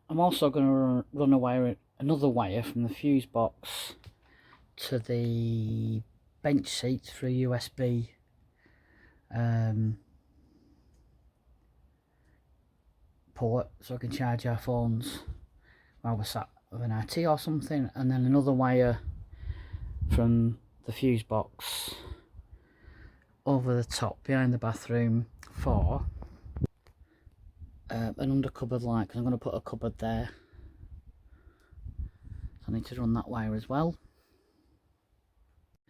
I'm also going to run another wire from the fuse box to the bench seat for a USB port, so I can charge our phones while we're sat with an IT or something, and then another wire from the fuse box over the top behind the bathroom for an under cupboard light, because I'm going to put a cupboard there, so I need to run that wire as well.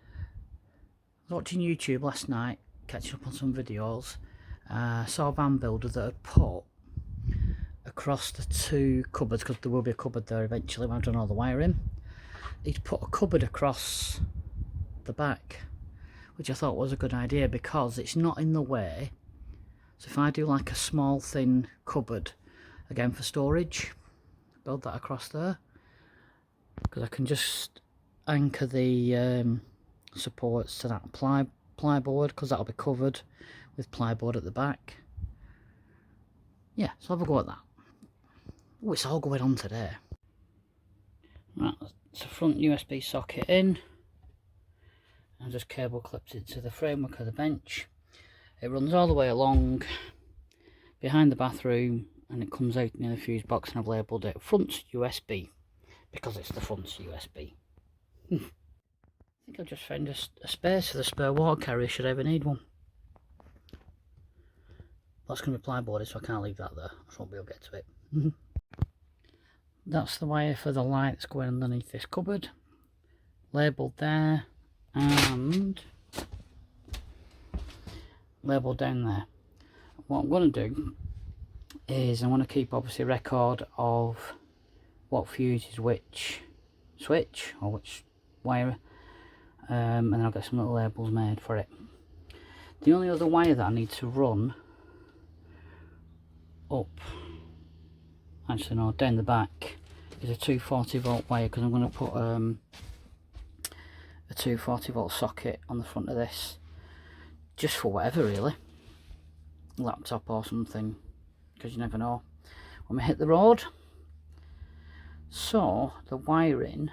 I was watching YouTube last night, catching up on some videos. Saw a van builder that had put across the two cupboards, because there will be a cupboard there eventually when I've done all the wiring. He'd put a cupboard across the back, which I thought was a good idea because it's not in the way. So if I do like a small thin cupboard, again for storage, build that across there, because I can just anchor the supports to that plyboard, because that'll be covered with plyboard at the back. Yeah, so have a go at that. Oh, it's all going on today. Right, it's a front USB socket in. I just cable clipped it to the framework of the bench. It runs all the way along behind the bathroom and it comes out near the fuse box, and I've labelled it front USB because it's the front USB. I think I've just found a space for the spare water carrier should I ever need one. That's going to be plyboarded, so I can't leave that there. I just won't be able to get to it. That's the wire for the light that's going underneath this cupboard. Labelled there and labelled down there. What I'm going to do is I want to keep obviously record of what fuses which switch or which wire, and then I'll get some little labels made for it. The only other wire that I need to run up, actually no, down the back, is a 240 volt wire, because I'm going to put a 240 volt socket on the front of this, just for whatever really, laptop or something, because you never know when we hit the road. So the wiring,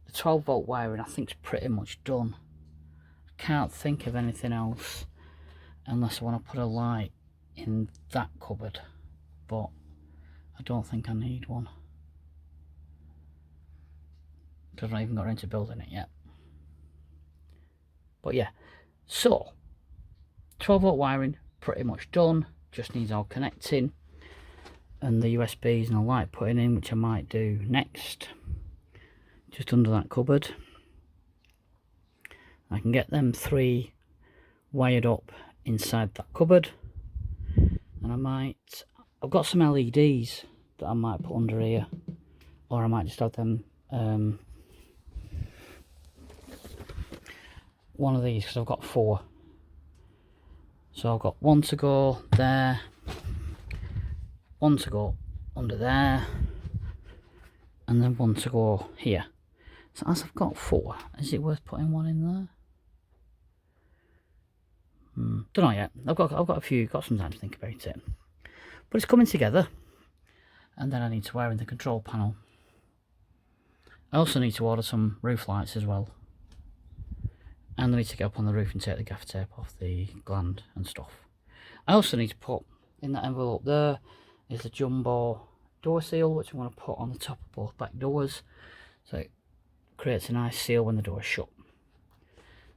the 12 volt wiring, I think is pretty much done. I can't think of anything else unless I want to put a light in that cupboard, but I don't think I need one because I've not even got into building it yet. But yeah, so 12 volt wiring pretty much done, just needs all connecting and the USBs and the light putting in, which I might do next, just under that cupboard. I can get them 3 wired up inside that cupboard, and I've got some LEDs that I might put under here, or I might just have them one of these, because I've got 4. So I've got one to go there, one to go under there, and then one to go here. So as I've got 4, is it worth putting one in there? Don't know yet. I've got some time to think about it. But it's coming together. And then I need to wire in the control panel. I also need to order some roof lights as well. And I need to get up on the roof and take the gaffer tape off the gland and stuff. I also need to put in that envelope there is the jumbo door seal, which I'm going to put on the top of both back doors, so it creates a nice seal when the door is shut.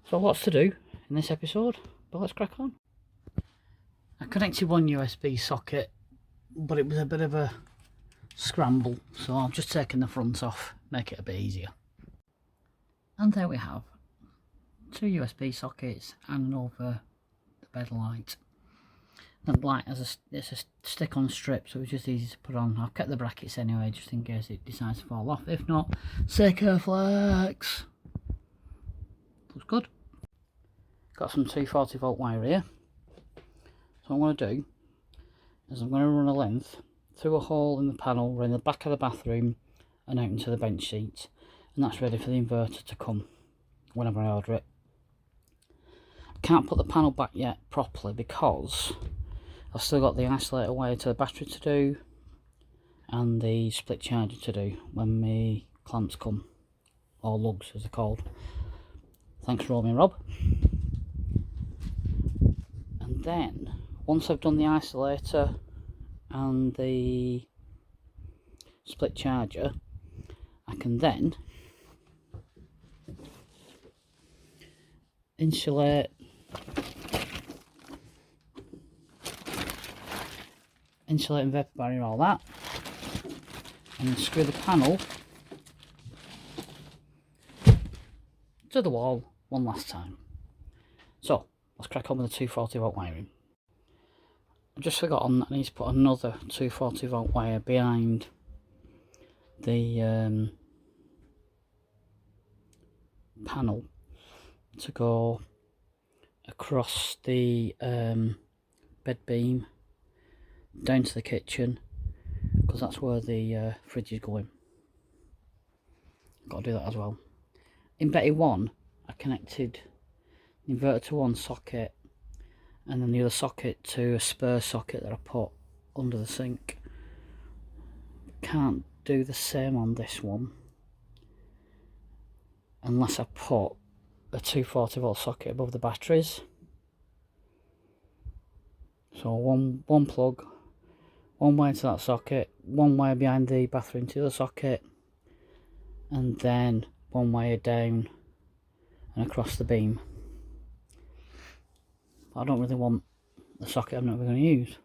So lots to do in this episode, but let's crack on. I connected one USB socket, but it was a bit of a scramble, so I'm just taking the front off, make it a bit easier. And there we have 2 USB sockets and an over the bed light. The light it's a stick-on strip, so it's just easy to put on. I've kept the brackets anyway, just in case it decides to fall off. If not, Flex. Looks good. Got some 240 volt wire here. So what I'm going to do is I'm going to run a length through a hole in the panel around the back of the bathroom and out into the bench seat, and that's ready for the inverter to come whenever I order it. Can't put the panel back yet properly because I've still got the isolator wire to the battery to do, and the split charger to do when my clamps come, or lugs as they're called. Thanks Romy and Rob. And then once I've done the isolator and the split charger, I can then insulate and vapor barrier, all that, and then screw the panel to the wall one last time. So let's crack on with the 240 volt wiring. I've just forgotten I need to put another 240 volt wire behind the panel to go across the bed beam down to the kitchen, because that's where the fridge is going. Got to do that as well. In Betty 1 I connected the inverter to one socket and then the other socket to a spare socket that I put under the sink. Can't do the same on this one unless I put a 240 volt socket above the batteries. So one plug, one wire to that socket, one wire behind the bathroom to the socket, and then one wire down and across the beam. But I don't really want the socket I'm never going to use.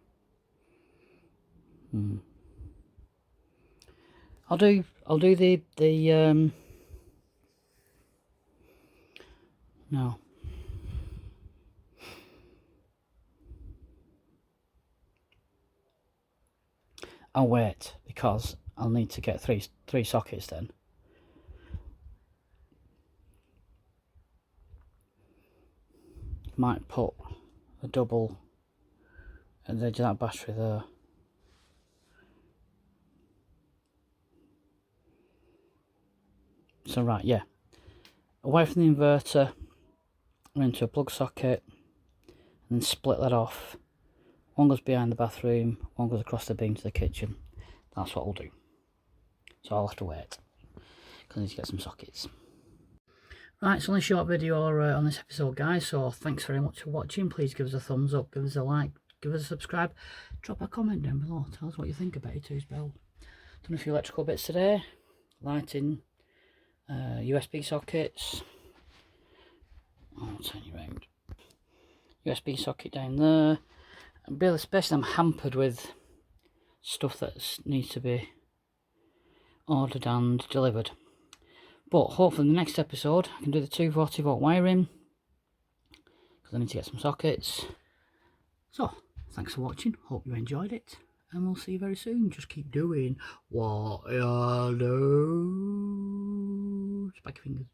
I'll do the no. I'll wait because I'll need to get three sockets then. Might put a double at the edge of that battery there. So right, yeah, away from the inverter and into a plug socket, and then split that off. One goes behind the bathroom, one goes across the beam to the kitchen. That's what I'll do. So I'll have to wait because I need to get some sockets. Right, it's only a short video on this episode, guys, so thanks very much for watching. Please give us a thumbs up, give us a like, give us a subscribe, drop a comment down below, tell us what you think about your two's build. Done a few electrical bits today, lighting, USB sockets, I'll turn you around, USB socket down there, and really especially I'm hampered with stuff that needs to be ordered and delivered. But hopefully in the next episode I can do the 240 volt wiring, because I need to get some sockets. So thanks for watching, hope you enjoyed it, and we'll see you very soon. Just keep doing what you do. Spike your fingers.